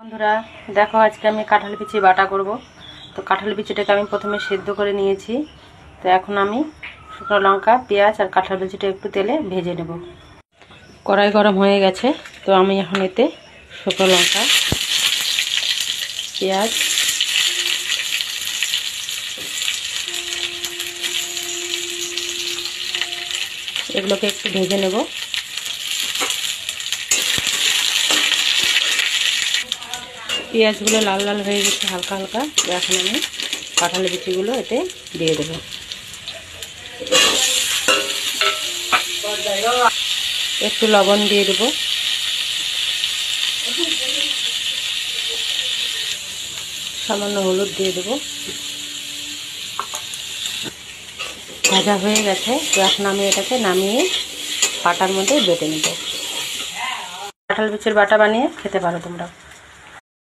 বন্ধুরা দেখো, আজকে আমি কাঁঠাল বিচি বাটা করব। তো কাঁঠাল বিচিটাকে আমি প্রথমে সেদ্ধ করে নিয়েছি। তো এখন আমি শুকনো লঙ্কা, পেঁয়াজ আর কাঁঠাল বিচিটা একটু তেলে ভেজে নেব। কড়াই গরম হয়ে গেছে, তো আমি এখন এতে শুকনো লঙ্কা, পেঁয়াজ, এগুলোকে একটু ভেজে নেব। পেঁয়াজগুলো লাল লাল হয়ে গেছে হালকা হালকা। এখন আমি কাঁঠালের বিচিগুলো এতে দিয়ে দেব। একটু লবণ দিয়ে দেব, সামান্য হলুদ দিয়ে দেব। ভাজা হয়ে গেছে, তো এখন আমি এটাকে নামিয়ে পাটার মধ্যে বেটে নেব। কাঁঠাল বিচির বাটা বানিয়ে খেতে পারো তোমরা।